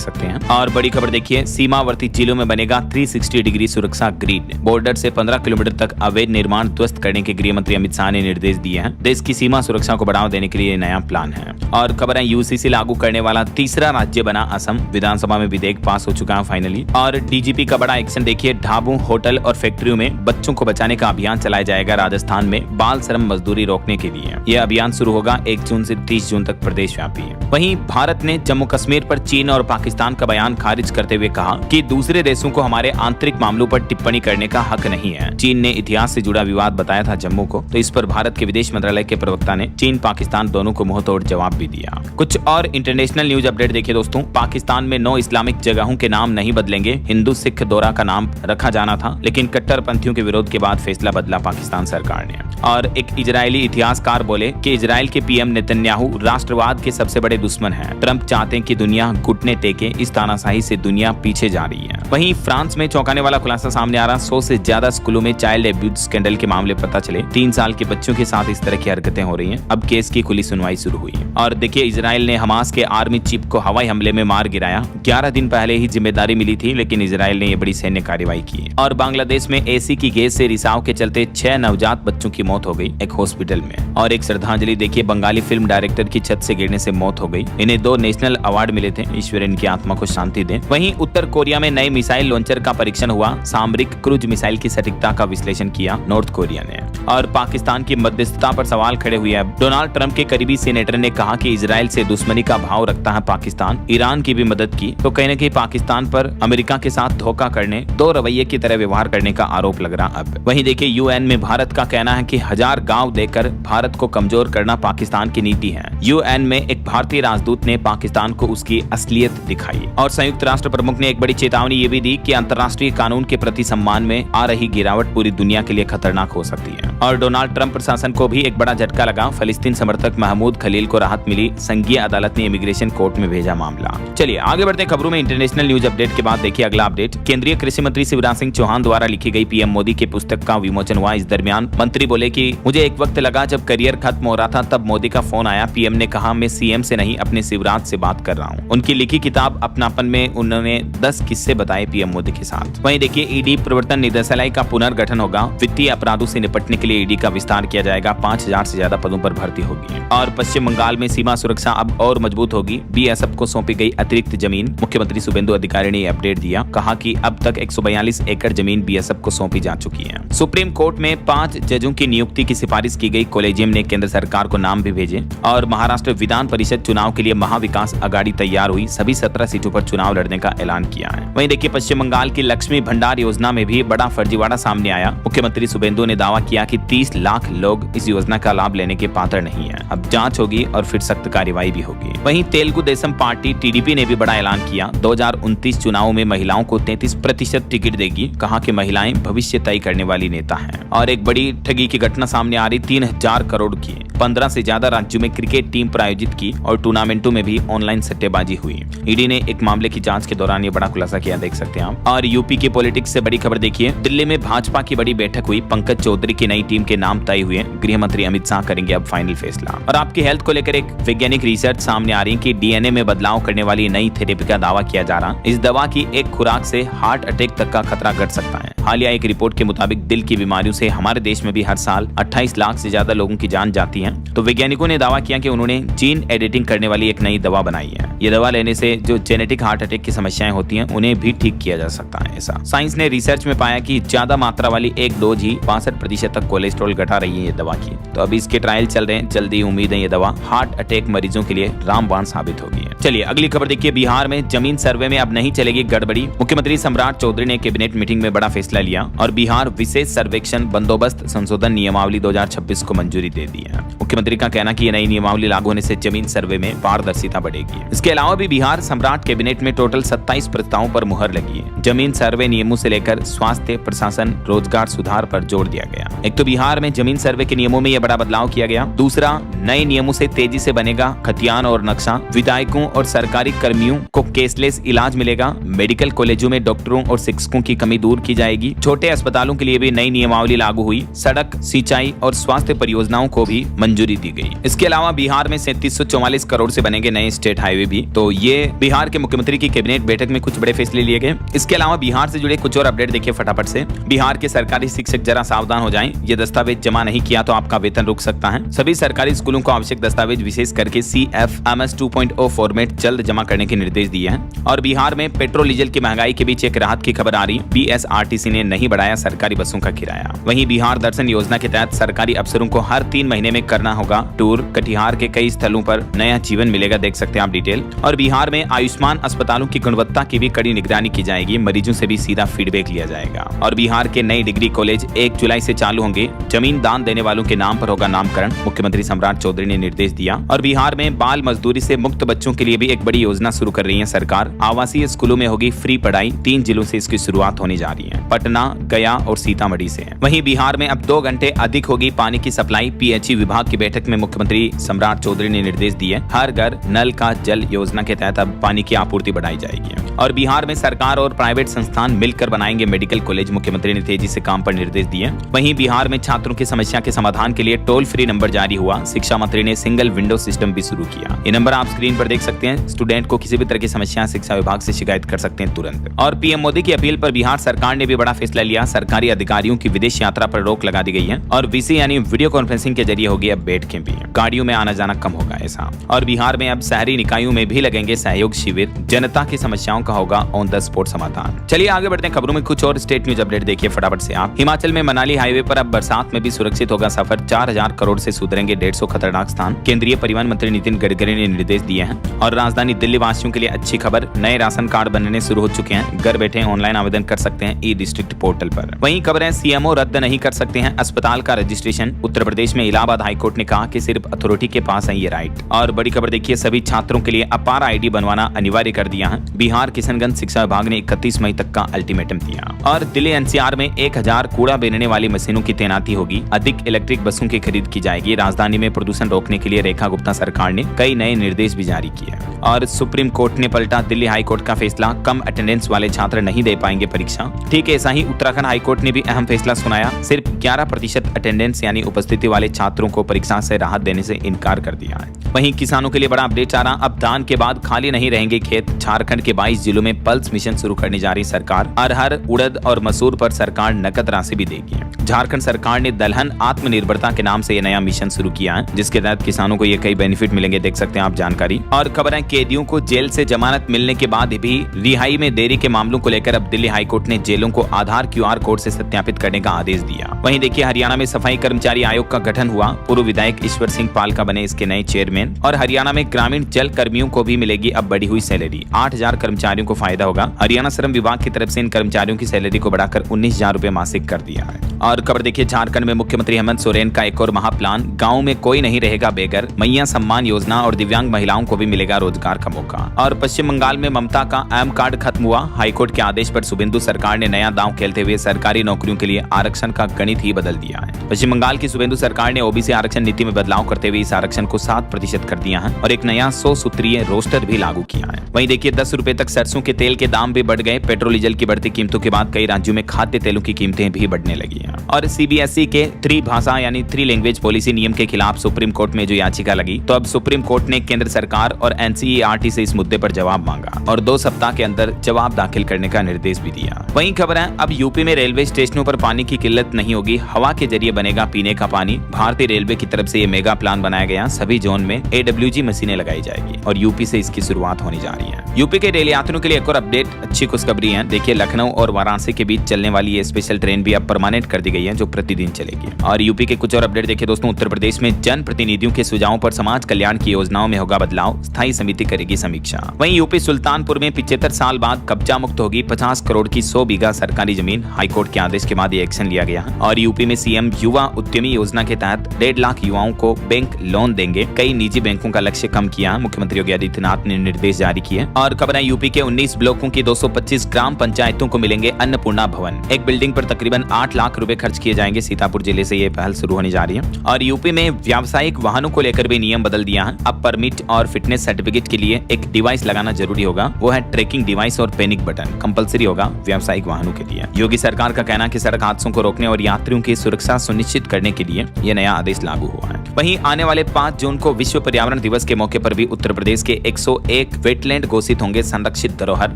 सकते हैं। और बड़ी खबर देखिए, सीमावर्ती जिलों में बनेगा 360 डिग्री सुरक्षा ग्रिड। बॉर्डर से 15 किलोमीटर तक अवैध निर्माण ध्वस्त करने के गृह मंत्री अमित शाह ने निर्देश दिए हैं। देश की सीमा सुरक्षा को बढ़ावा देने के लिए नया प्लान है। और खबर है, यूसीसी लागू करने वाला तीसरा राज्य बना असम। विधानसभा में विधेयक पास हो चुका है फाइनली। और डीजीपी का बड़ा एक्शन देखिए, ढाबों, होटल और फैक्ट्रियों में बच्चों को बचाने का अभियान चलाया जाएगा राजस्थान में बाल श्रम मजदूरी रोकने के लिए। यह अभियान शुरू होगा 1 जून से 30 जून तक प्रदेश व्यापी है। वहीं भारत ने जम्मू कश्मीर पर चीन और पाकिस्तान का बयान खारिज करते हुए कहा कि दूसरे देशों को हमारे आंतरिक मामलों पर टिप्पणी करने का हक नहीं है। चीन ने इतिहास से जुड़ा विवाद बताया था जम्मू को, तो इस पर भारत के विदेश मंत्रालय के प्रवक्ता ने चीन पाकिस्तान दोनों को मुंहतोड़ जवाब भी दिया। कुछ और इंटरनेशनल न्यूज अपडेट देखिए दोस्तों, पाकिस्तान में 9 इस्लामिक जगहों के नाम नहीं बदलेंगे। हिंदू सिख दौरा का नाम रखा जाना था, लेकिन कट्टरपंथियों के विरोध के बाद फैसला बदला पाकिस्तान सरकार ने। और एक इजरायली इतिहासकार बोले कि इजराइल के पीएम नेतन्याहू राष्ट्रवाद के सबसे बड़े दुश्मन हैं। ट्रंप चाहते हैं कि दुनिया घुटने टेके, इस तानाशाही से दुनिया पीछे जा रही है। वहीं फ्रांस में चौंकाने वाला खुलासा सामने आ रहा, 100 से ज्यादा स्कूलों में चाइल्ड एब्यूज स्कैंडल के मामले पता चले। 3 साल के बच्चों के साथ इस तरह की हरकतें हो रही हैं। अब केस की खुली सुनवाई शुरू हुई। और देखिए, इजराइल ने हमास के आर्मी चीफ को हवाई हमले में मार गिराया। 11 दिन पहले ही जिम्मेदारी मिली थी, लेकिन इजराइल ने यह बड़ी सैन्य कार्रवाई की। और बांग्लादेश में एसी की गैस से रिसाव के चलते 6 नवजात बच्चों की मौत हो गई एक हॉस्पिटल में। और एक श्रद्धांजलि देखिए, बंगाली फिल्म डायरेक्टर की छत से गिरने से मौत हो गई। इन्हें 2 नेशनल अवार्ड मिले थे, ईश्वर इनकी आत्मा को शांति दे। वहीं उत्तर कोरिया में नए मिसाइल लॉन्चर का परीक्षण हुआ। सामरिक क्रूज मिसाइल की सटीकता का विश्लेषण किया नॉर्थ कोरिया ने। और पाकिस्तान की मध्यस्थता पर सवाल खड़े हुए हैं। डोनाल्ड ट्रंप के करीबी सीनेटर ने कहा कि इजराइल से दुश्मनी का भाव रखता है पाकिस्तान। ईरान की भी मदद की, तो कहीं न कहीं पाकिस्तान पर अमेरिका के साथ धोखा करने, 2 रवैये की तरह व्यवहार करने का आरोप लग रहा। अब वहीं देखिए, यूएन में भारत का कहना है कि 1000 गांव देकर भारत को कमजोर करना पाकिस्तान की नीति है। यूएन में एक भारतीय राजदूत ने पाकिस्तान को उसकी असलियत दिखाई। और संयुक्त राष्ट्र प्रमुख ने एक बड़ी चेतावनी ये भी दी कि अंतर्राष्ट्रीय कानून के प्रति सम्मान में आ रही गिरावट पूरी दुनिया के लिए खतरनाक हो सकती है। और डोनाल्ड ट्रंप प्रशासन को भी एक बड़ा झटका लगा। फिलिस्तीन समर्थक महमूद खलील को राहत मिली। संघीय अदालत ने इमिग्रेशन कोर्ट में भेजा मामला। चलिए आगे बढ़ते हैं खबरों में। इंटरनेशनल न्यूज अपडेट के बाद देखिए अगला अपडेट। केंद्रीय कृषि मंत्री शिवराज सिंह चौहान द्वारा लिखी गई पीएम मोदी की पुस्तक का विमोचन हुआ। इस दरमियान मंत्री बोले कि मुझे एक वक्त लगा जब करियर खत्म हो रहा था, तब मोदी का फोन आया। पीएम ने कहा, मैं सीएम से नहीं अपने शिवराज से बात कर रहा हूँ। उनकी लिखी किताब अपनापन में उन्होंने 10 किस्से बताए पीएम मोदी के साथ। वहीं देखिए, ईडी प्रवर्तन निदेशालय का पुनर्गठन होगा। वित्तीय अपराधों से निपटने के लिए ईडी का विस्तार किया जाएगा। 5000 से ज्यादा पदों पर भर्ती होगी। और पश्चिम बंगाल में सीमा सुरक्षा अब और मजबूत होगी। बीएसएफ को सौंपी गई अतिरिक्त जमीन। मुख्यमंत्री शुभेंदु अधिकारी ने अपडेट दिया, कहा कि अब तक 142 एकड़ जमीन बीएसएफ को सौंपी जा चुकी है। सुप्रीम कोर्ट में 5 जजों की नियुक्ति की सिफारिश की गई। कॉलेजियम ने केंद्र सरकार को नाम भी भेजे। और महाराष्ट्र विधान परिषद चुनाव के लिए महाविकास अघाड़ी तैयार हुई। सभी 17 सीटों पर चुनाव लड़ने का ऐलान किया है। वहीं देखिए, पश्चिम बंगाल की लक्ष्मी भंडार योजना में भी बड़ा फर्जीवाड़ा सामने आया। मुख्यमंत्री शुभेंदु ने दावा किया कि 30 लाख लोग इस योजना का लाभ लेने के पात्र नहीं है। अब जांच होगी और फिर सख्त कार्रवाई भी होगी। वहीं तेलुगु देशम पार्टी टीडीपी ने भी बड़ा ऐलान किया। 2029 चुनावों में महिलाओं को 33% टिकट देगी। कहा कि महिलाएं भविष्य तय करने वाली नेता हैं। और एक बड़ी ठगी की घटना सामने आ रही, 3000 करोड़ की 15 से ज्यादा राज्यों में क्रिकेट टीम प्रायोजित की और टूर्नामेंटों में भी ऑनलाइन सट्टेबाजी हुई। ईडी ने एक मामले की जांच के दौरान ये बड़ा खुलासा किया, देख सकते हैं आप। और यूपी की पॉलिटिक्स से बड़ी खबर देखिए, दिल्ली में भाजपा की बड़ी बैठक हुई। पंकज चौधरी की नई टीम के नाम तय हुए। गृह मंत्री अमित शाह करेंगे अब फाइनल फैसला। और आपकी हेल्थ को लेकर एक वैज्ञानिक रिसर्च सामने आ रही है कि डीएनए में बदलाव करने वाली नई थेरेपी का दावा किया जा रहा। इस दवा की एक खुराक से हार्ट अटैक तक का खतरा घट सकता है। हालिया एक रिपोर्ट के मुताबिक दिल की बीमारियों से हमारे देश में भी हर साल साल 28 लाख से ज्यादा लोगों की जान जाती है, तो वैज्ञानिकों ने दावा किया कि उन्होंने जीन एडिटिंग करने वाली एक नई दवा बनाई है। ये दवा लेने से जो जेनेटिक हार्ट अटैक की समस्याएं होती हैं उन्हें भी ठीक किया जा सकता है। ऐसा साइंस ने रिसर्च में पाया कि ज्यादा मात्रा वाली एक डोज ही 62% तक कोलेस्ट्रॉल घटा रही है ये दवा की। तो अभी इसके ट्रायल चल रहे हैं, जल्दी उम्मीद है ये दवा हार्ट अटैक मरीजों के लिए रामबाण साबित होगी। चलिए अगली खबर देखिए, बिहार में जमीन सर्वे में अब नहीं चलेगी गड़बड़ी। मुख्यमंत्री सम्राट चौधरी ने कैबिनेट मीटिंग में बड़ा फैसला लिया और बिहार विशेष सर्वेक्षण बंदोबस्त संशोधन नियमावली 2026 को मंजूरी दे दी है। मुख्यमंत्री का कहना कि ये नई नियमावली लागू होने से जमीन सर्वे में पारदर्शिता बढ़ेगी। इसके अलावा भी बिहार सम्राट कैबिनेट में टोटल 27 प्रस्तावों पर मुहर लगी है। जमीन सर्वे नियमों से लेकर स्वास्थ्य, प्रशासन, रोजगार सुधार पर जोर दिया गया। एक तो बिहार में जमीन सर्वे के नियमों में यह बड़ा बदलाव किया गया। दूसरा, नए नियमों से तेजी से बनेगा खतियान और नक्शा। विधायकों और सरकारी कर्मियों को केसलेस इलाज मिलेगा। मेडिकल कॉलेजों में डॉक्टरों और शिक्षकों की कमी दूर की जाएगी। छोटे अस्पतालों के लिए भी नई नियमावली लागू हुई। सड़क, सिंचाई और स्वास्थ्य परियोजनाओं को भी मंजूरी दी गई। इसके अलावा बिहार में 3744 करोड़ से बनेंगे नए स्टेट हाईवे भी। तो ये बिहार के मुख्यमंत्री की कैबिनेट बैठक में कुछ बड़े फैसले लिए गए। इसके अलावा बिहार से जुड़े कुछ और अपडेट देखिए फटाफट से। बिहार के सरकारी शिक्षक जरा सावधान हो जाएं, ये दस्तावेज जमा नहीं किया तो आपका वेतन रुक सकता है। सभी सरकारी स्कूलों को आवश्यक दस्तावेज विशेष करके CFMS 2.0 फॉर्मेट जल्द जमा करने के निर्देश दिए हैं। और बिहार में पेट्रोल डीजल की महंगाई के बीच एक राहत की खबर आ रही। BSRTC ने नहीं बढ़ाया सरकारी बसों का किराया। वहीं बिहार दर्शन योजना के तहत सरकारी अफसरों को हर 3 महीने में करना होगा टूर। कटिहार के कई स्थलों पर नया जीवन मिलेगा, देख सकते हैं आप डिटेल। और बिहार में आयुष्मान अस्पतालों की गुणवत्ता की भी कड़ी निगरानी की जाएगी। मरीजों से भी सीधा फीडबैक लिया जाएगा। और बिहार के नए डिग्री कॉलेज 1 जुलाई से चालू होंगे। जमीन दान देने वालों के नाम पर होगा नामकरण, मुख्यमंत्री सम्राट चौधरी ने निर्देश दिया। और बिहार में बाल मजदूरी से मुक्त बच्चों के लिए भी एक बड़ी योजना शुरू कर रही है सरकार। आवासीय स्कूलों में होगी फ्री पढ़ाई। 3 जिलों से इसकी शुरुआत होने जा रही है, पटना, गया और सीतामढ़ी से। वहीं बिहार में अब 2 घंटे अधिक होगी पानी की सप्लाई। PHE विभाग की बैठक में मुख्यमंत्री सम्राट चौधरी ने निर्देश दिए। हर घर नल का जल योजना के तहत अब पानी की आपूर्ति बढ़ाई जाएगी। और बिहार में सरकार और प्राइवेट संस्थान मिलकर बनाएंगे मेडिकल कॉलेज, मुख्यमंत्री ने तेजी से काम पर निर्देश दिए। वहीं बिहार में छात्रों की समस्या के समाधान के लिए टोल फ्री नंबर जारी हुआ। शिक्षा मंत्री ने सिंगल विंडो सिस्टम भी शुरू किया। ये नंबर आप स्क्रीन पर देख सकते हैं। स्टूडेंट को किसी भी तरह की समस्या शिक्षा विभाग से शिकायत कर सकते हैं तुरंत। और PM मोदी की अपील पर बिहार सरकार ने भी बड़ा फैसला लिया। सरकारी अधिकारियों की विदेश यात्रा पर रोक लगा दी गई है और VC यानी वीडियो कॉन्फ्रेंसिंग के जरिए होगी अब बैठकें भी। गाड़ियों में आना जाना कम होगा ऐसा। और बिहार में अब शहरी निकायों में भी लगेंगे सहयोग शिविर। जनता की समस्याओं का होगा ऑन द स्पॉट समाधान। चलिए आगे बढ़ते हैं खबरों में। कुछ और स्टेट न्यूज अपडेट देखिए फटाफट से आप। हिमाचल में मनाली हाईवे पर अब बरसात में भी सुरक्षित होगा सफर। 4000 करोड़ से सुधरेंगे 150 खतरनाक स्थान। केंद्रीय परिवहन मंत्री नितिन गडकरी ने निर्देश दिए हैं। और राजधानी दिल्ली वासियों के लिए अच्छी खबर, नए राशन कार्ड बनने शुरू हो चुके हैं। घर बैठे ऑनलाइन आवेदन कर सकते हैं ई-डिस्ट्रिक्ट पोर्टल पर। वहीं खबर है CMO रद्द नहीं कर सकते हैं अस्पताल का रजिस्ट्रेशन। उत्तर प्रदेश में इलाहाबाद हाईकोर्ट ने कहा कि सिर्फ अथॉरिटी के पास है ये राइट। और बड़ी खबर देखिए, सभी छात्रों के लिए अपार ID बनवाना अनिवार्य कर दिया है। बिहार किशनगंज शिक्षा विभाग ने 31 मई तक का अल्टीमेटम दिया। और दिल्ली NCR में 1000 कूड़ा बीनने वाली मशीनों की तैनाती होगी। अधिक इलेक्ट्रिक बसों की खरीद की जाएगी। राजधानी में प्रदूषण रोकने के लिए रेखा गुप्ता सरकार ने कई नए निर्देश भी जारी किए। और सुप्रीम कोर्ट ने पलटा दिल्ली हाई कोर्ट का फैसला। कम अटेंडेंस वाले छात्र नहीं दे पाएंगे परीक्षा। ठीक है, ऐसा ही उत्तराखंड हाई कोर्ट ने भी अहम फैसला सुनाया। सिर्फ 11% अटेंडेंस यानी उपस्थिति वाले छात्रों को परीक्षा से राहत देने से इनकार कर दिया है। वहीं किसानों के लिए बड़ा अपडेट आ रहा। अब धान के बाद खाली नहीं रहेंगे खेत। झारखंड के 22 जिलों में पल्स मिशन शुरू करने जा रही सरकार। अरहर, उड़द और मसूर पर सरकार नकद राशि भी देगी। झारखंड सरकार ने दलहन आत्मनिर्भरता के नाम से ये नया मिशन शुरू किया है, जिसके तहत किसानों को ये कई बेनिफिट मिलेंगे, देख सकते हैं आप जानकारी। और खबर है, कैदियों को जेल से जमानत मिलने के बाद भी रिहाई में देरी के मामलों को लेकर अब दिल्ली हाईकोर्ट ने जेलों को आधार QR कोड से सत्यापित करने का आदेश दिया। वहीं देखिए, हरियाणा में सफाई कर्मचारी आयोग का गठन हुआ। पूर्व विधायक ईश्वर सिंह पाल का बने इसके नए चेयरमैन। और हरियाणा में ग्रामीण जल कर्मियों को भी मिलेगी अब बढ़ी हुई सैलरी। 8000 कर्मचारियों को फायदा होगा। हरियाणा श्रम विभाग की तरफ से इन कर्मचारियों की सैलरी को बढ़ाकर 19,000 रुपए मासिक कर दिया है। और खबर देखिए, झारखंड में मुख्यमंत्री हेमंत सोरेन का एक और महाप्लान। गाँव में कोई नहीं रहेगा बेघर। मैया सम्मान योजना और दिव्यांग महिलाओं को भी मिलेगा रोजगार का मौका। और पश्चिम बंगाल में ममता का M कार्ड खत्म हुआ। हाईकोर्ट के आदेश पर शुभेंदु सरकार ने नया दांव खेलते हुए सरकारी नौकरियों के लिए आरक्षण का गणित ही बदल दिया है। पश्चिम बंगाल की शुभेंदु सरकार ने OBC आरक्षण नीति में बदलाव करते हुए इस आरक्षण को 7% कर दिया है और एक नया 100 सूत्रीय रोस्टर भी लागू किया है। वहीं देखिए, 10 रुपए तक सरसों के तेल के दाम भी बढ़ गए। पेट्रोल डीजल की बढ़ती कीमतों के बाद कई राज्यों में खाद्य तेलों की कीमतें भी बढ़ने लगी हैं। और CBSE के त्रिभाषा यानी 3 लैंग्वेज पॉलिसी नियम के खिलाफ सुप्रीम कोर्ट में जो याचिका लगी, तो अब सुप्रीम कोर्ट ने केंद्र सरकार और NCERT से इस मुद्दे पर जवाब मांगा और 2 सप्ताह के अंदर जवाब दाखिल करने का निर्देश भी दिया। वहीं खबर है, अब यूपी में रेलवे स्टेशनों पर पानी की किल्लत नहीं होगी। हवा के के जरिए बनेगा पीने का पानी। भारतीय रेलवे की तरफ से ये मेगा प्लान बनाया गया। सभी जोन में AWG मशीनें लगाई जाएगी और यूपी से इसकी शुरुआत होने जा रही है। यूपी के रेल यात्रियों के लिए एक और अपडेट, अच्छी खुशखबरी है। देखिए, लखनऊ और वाराणसी के बीच चलने वाली ये स्पेशल ट्रेन भी अब परमानेंट कर दी गई है, जो प्रतिदिन चलेगी। और यूपी के कुछ और अपडेट देखिए दोस्तों। उत्तर प्रदेश में जन प्रतिनिधियों के सुझावों पर समाज कल्याण की योजनाओं में होगा बदलाव, स्थायी समिति करेगी समीक्षा। वहीं यूपी सुल्तानपुर में 75 साल बाद कब्जा मुक्त होगी 50 करोड़ की 100 बीघा सरकारी जमीन। हाईकोर्ट के आदेश के बाद ये एक्शन लिया गया। और यूपी में सीएम युवा उद्यमी योजना के तहत 1.5 लाख युवाओं को बैंक लोन देंगे। कई निजी बैंकों का लक्ष्य कम किया, मुख्यमंत्री योगी आदित्यनाथ ने निर्देश जारी किए। और खबर है, यूपी के 19 ब्लॉकों की 225 ग्राम पंचायतों को मिलेंगे अन्नपूर्णा भवन। एक बिल्डिंग पर तकरीबन 8 लाख रुपए खर्च किए जाएंगे। सीतापुर जिले से ये पहल शुरू होने जा रही है। और यूपी में व्यावसायिक वाहनों को लेकर भी नियम बदल दिया है। अब परमिट और फिटनेस सर्टिफिकेट के लिए एक डिवाइस लगाना जरूरी होगा, वो है ट्रैकिंग डिवाइस और पैनिक बटन। कंपलसरी होगा व्यावसायिक वाहनों के लिए। योगी सरकार का कहना है कि सड़क हादसों को रोकने और यात्रियों की सुरक्षा सुनिश्चित करने के लिए यह नया आदेश लागू हुआ है। वहीं आने वाले 5 जून को विश्व पर्यावरण दिवस के मौके पर भी उत्तर प्रदेश के 101 वेटलैंड घोषित होंगे संरक्षित धरोहर।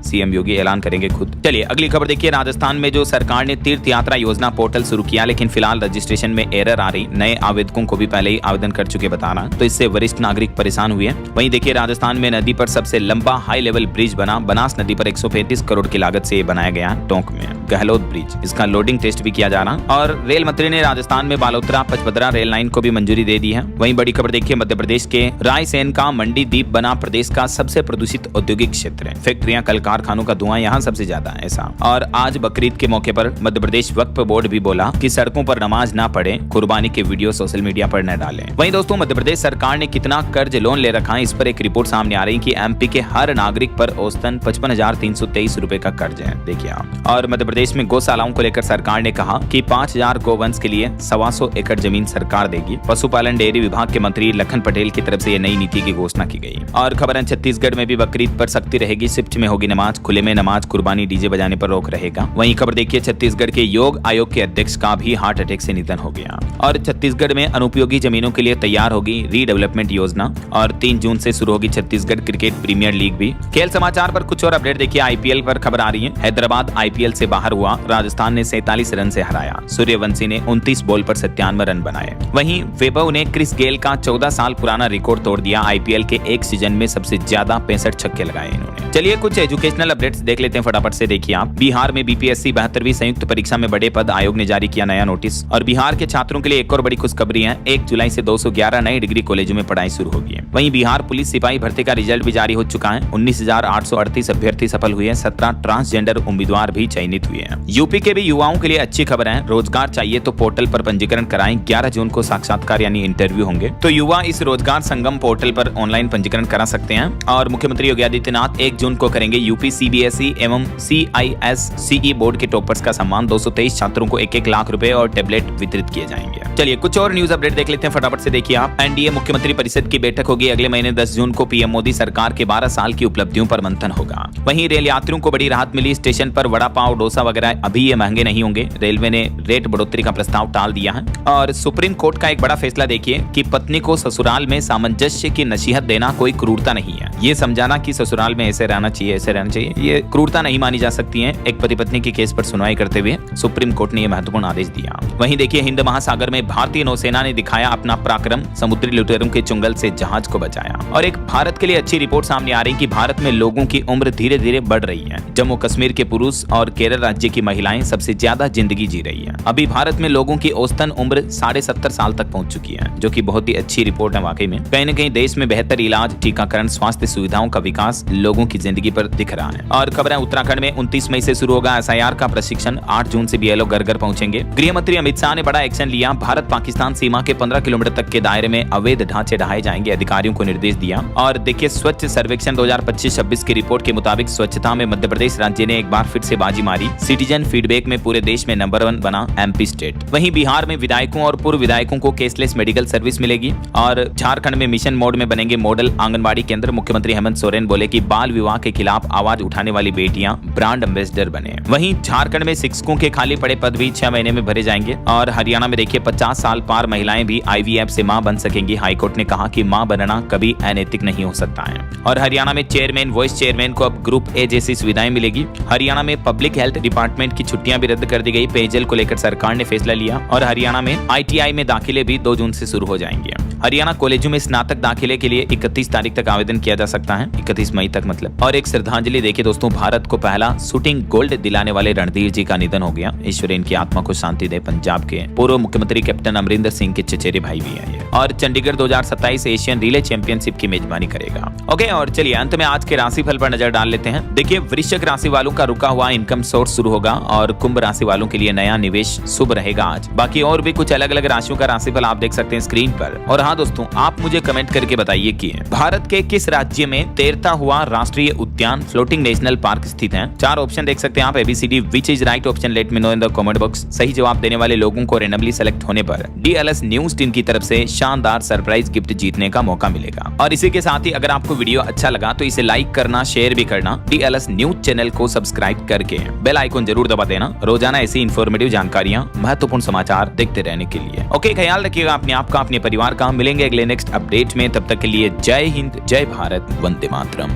सीएम योगी ऐलान करेंगे खुद। चलिए अगली खबर देखिए। राजस्थान में जो सरकार ने तीर्थ यात्रा योजना पोर्टल शुरू किया, लेकिन फिलहाल रजिस्ट्रेशन में एरर आ रही। नए आवेदकों को भी पहले ही आवेदन कर चुके बताना, तो इससे वरिष्ठ नागरिक परेशान हुए। वहीं देखिए, राजस्थान में नदी पर सबसे लंबा हाई लेवल ब्रिज बना। बनास नदी पर 135 करोड़ की लागत से बनाया गया टोंक में गहलोत ब्रिज। इसका लोडिंग टेस्ट भी किया जा रहा। और रेल मंत्री ने राजस्थान में बालोतरा पचपदरा रेल लाइन को भी मंजूरी दे दी है। वहीं बड़ी खबर देखिए, मध्य प्रदेश के रायसेन का मंडी द्वीप बना प्रदेश का सबसे प्रदूषित औद्योगिक क्षेत्र। फैक्ट्रियां, कल कारखानों का धुआं यहाँ सबसे ज्यादा है ऐसा। और आज बकरीद के मौके पर मध्य प्रदेश वक्फ बोर्ड भी बोला कि सड़कों पर नमाज ना पढ़े, कुर्बानी के वीडियो सोशल मीडिया पर न डालें। वहीं दोस्तों, मध्य प्रदेश सरकार ने कितना कर्ज लोन ले रखा है, इस पर एक रिपोर्ट सामने आ रही है कि एमपी के हर नागरिक पर औसतन 55,323 रुपए का कर्ज है। देखिए आप। और मध्य प्रदेश में गौशालाओं को लेकर सरकार ने कहा कि 5,000 गोवंश के लिए 125 एकड़ जमीन सरकार देगी। पशुपालन डेयरी विभाग के मंत्री लखन पटेल की तरफ से ये नई नीति की घोषणा की गई। और खबर है, छत्तीसगढ़ में भी बकरीद पर सख्ती रहेगी। शिफ्ट में होगी नमाज, खुले में नमाज, कुर्बानी, डीजे बजाने पर रोक रहेगा। वहीं खबर देखिए, छत्तीसगढ़ के योग आयोग के अध्यक्ष का भी हार्ट अटैक से निधन हो गया। और छत्तीसगढ़ में अनुपयोगी जमीनों के लिए तैयार होगी रीडेवलपमेंट योजना। और 3 जून से शुरू होगी छत्तीसगढ़ क्रिकेट प्रीमियर लीग भी। खेल समाचार पर कुछ और अपडेट देखिए। आईपीएल पर खबर आ रही है। हैदराबाद आईपीएल से बाहर हुआ। राजस्थान ने 47 रन से हराया। सूर्यवंशी ने 29 बॉल पर 97 रन बनाए। वहीं वैभव ने क्रिस गेल का 14 साल पुराना रिकॉर्ड तोड़ दिया। आईपीएल के एक सीजन में सबसे ज्यादा 65 छक्के लगाए इन्होंने। चलिए कुछ एजुकेशनल अपडेट्स देख लेते हैं फटाफट से। देखिए आप। बिहार में बीपीएससी 72वीं संयुक्त परीक्षा में बड़े पद आयोग ने जारी किया नया नोटिस। और बिहार के छात्रों के लिए एक और बड़ी खुशखबरी है। 1 जुलाई से 211 नए डिग्री कॉलेजों में पढ़ाई शुरू होगी। वहीं बिहार पुलिस सिपाही भर्ती का रिजल्ट भी जारी हो चुका है। 19,838 अभ्यर्थी सफल हुए। 17 ट्रांसजेंडर उम्मीदवार भी चयनित हुए हैं। यूपी के भी युवाओं के लिए अच्छी खबर है। रोजगार चाहिए तो पोर्टल पर पंजीकरण कराएं। 11 जून को साक्षात्कार यानी इंटरव्यू होंगे, तो युवा इस रोजगार संगम पोर्टल पर ऑनलाइन पंजीकरण करा सकते हैं। और मुख्यमंत्री योगी आदित्यनाथ 1 जून को करेंगे यूपी सीबीएसई एवं CISCE बोर्ड के टॉपर्स का सम्मान। 223 छात्रों को 1-1 लाख रुपए और टेबलेट वितरित किए जाएंगे। चलिए कुछ और न्यूज अपडेट देख लेते हैं फटाफट से। देखिए आप। एनडीए मुख्यमंत्री परिषद की बैठक होगी अगले महीने 10 जून को। पीएम मोदी सरकार के 12 साल की उपलब्धियों पर मंथन होगा। वहीं रेल यात्रियों को बड़ी राहत मिली। स्टेशन पर वड़ा पाव, डोसा वगैरह अभी ये महंगे नहीं होंगे। रेलवे ने रेट बढ़ोतरी का प्रस्ताव टाल दिया है। और सुप्रीम कोर्ट का एक बड़ा फैसला देखिए कि पत्नी को ससुराल में सामंजस्य की नसीहत देना कोई क्रूरता नहीं है। ये समझाना कि ससुराल में ऐसे रहना चाहिए, ऐसे रहना चाहिए, ये क्रूरता नहीं मानी जा सकती है। एक पति पत्नी के केस पर सुनवाई करते हुए सुप्रीम कोर्ट ने यह महत्वपूर्ण आदेश दिया। वहीं देखिए, हिंद महासागर में भारतीय नौसेना ने दिखाया अपना पराक्रम। समुद्री लुटेरों के चुंगल से जहाज को बचाया। और एक भारत के लिए अच्छी रिपोर्ट सामने आ रही कि भारत में लोगों की उम्र धीरे धीरे बढ़ रही है। जम्मू कश्मीर के पुरुष और केरल राज्य की महिलाएं सबसे ज्यादा जिंदगी जी रही है। अभी भारत में लोगों की औसतन उम्र 70.5 साल तक पहुंच चुकी है, जो कि बहुत ही अच्छी रिपोर्ट है वाकई में। कहीं न कहीं देश में बेहतर इलाज, टीकाकरण, स्वास्थ्य सुविधाओं का विकास लोगों की जिंदगी पर दिख रहा है। और खबर है, उत्तराखंड में 29 मई से शुरू होगा SIR का प्रशिक्षण। 8 जून से BLO घर घर पहुंचेंगे। गृह मंत्री अमित शाह ने बड़ा एक्शन लिया। भारत पाकिस्तान सीमा के 15 किलोमीटर तक के दायरे में अवैध ढांचे ढहाए जाएंगे, अधिकारियों को निर्देश दिया। और देखिए, स्वच्छ सर्वेक्षण 2025-26 की रिपोर्ट के मुताबिक स्वच्छता में मध्य प्रदेश राज्य ने एक बार फिर से बाजी मारी। सिटीजन फीडबैक में पूरे देश में नंबर 1 बना MP स्टेट। वहीं बिहार में विधायकों और पूर्व विधायकों को केसलेस मेडिकल सर्विस मिलेगी। और झारखंड में मिशन मोड में बनेंगे मॉडल आंगनबाड़ी केंद्र। मुख्यमंत्री हेमंत सोरेन बोले कि बाल विवाह के खिलाफ आवाज उठाने वाली बेटियां ब्रांड एम्बेसडर बने। वहीं झारखंड में शिक्षकों के खाली पड़े पद भी 6 महीने में भरे जाएंगे। और हरियाणा में देखिए, 50 साल पार महिलाएं भी IVF से मां बन सकेंगी। हाईकोर्ट ने कहा कि मां बनना कभी अनैतिक नहीं हो सकता है। और हरियाणा में चेयरमैन, वाइस चेयरमैन को अब ग्रुप A जैसी सुविधाएं मिलेगी। हरियाणा में पब्लिक हेल्थ डिपार्टमेंट की छुट्टियां भी रद्द कर दी गई। पेयजल को लेकर सरकार ने फैसला लिया और हरियाणा में ITI में दाखिले भी 2 जून से शुरू हो जाएंगे। हरियाणा कॉलेजों में स्नातक दाखिले के लिए 31 तारीख तक आवेदन किया जा सकता है, 31 मई तक मतलब। और एक श्रद्धांजलि देखिए दोस्तों, भारत को पहला शूटिंग गोल्ड दिलाने वाले रणधीर जी का निधन हो गया। ईश्वर इनकी आत्मा को शांति दे। पंजाब के पूर्व मुख्यमंत्री कैप्टन अमरिंदर सिंह के चचेरे भाई भी हैं ये। और चंडीगढ़ 2027 एशियन रिले चैंपियनशिप की मेजबानी करेगा। ओके, और चलिए अंत में आज के राशिफल पर नजर डाल लेते हैं। देखिए, वृश्चिक राशि वालों का रुका हुआ इनकम सोर्स शुरू होगा और कुंभ राशि वालों के लिए नया निवेश शुभ रहेगा आज। बाकी और भी कुछ अलग अलग राशियों का राशिफल आप देख सकते हैं स्क्रीन पर। और हाँ दोस्तों, आप मुझे कमेंट करके बताइए कि भारत के किस राज्य में तैरता हुआ राष्ट्रीय उद्यान फ्लोटिंग नेशनल पार्क स्थित है। 4 ऑप्शन देख सकते हैं आप, ABCD which is right option, let me know in the comment box. सही जवाब देने वाले लोगों को रैंडमली सेलेक्ट होने पर DLS न्यूज टीम की तरफ से शानदार सरप्राइज गिफ्ट जीतने का मौका मिलेगा। और इसी के साथ ही अगर आपको वीडियो अच्छा लगा तो इसे लाइक करना, शेयर भी करना, DLS न्यूज चैनल को सब्सक्राइब करके बेल आइकन जरूर दबा देना रोजाना ऐसी इंफॉर्मेटिव जानकारियां, महत्वपूर्ण समाचार देखते रहने के लिए। ओके, ख्याल रखिएगा अपने आप का, अपने परिवार का। मिलेंगे अगले नेक्स्ट अपडेट में, तब तक के लिए जय हिंद, जय भारत, वंदे मातरम।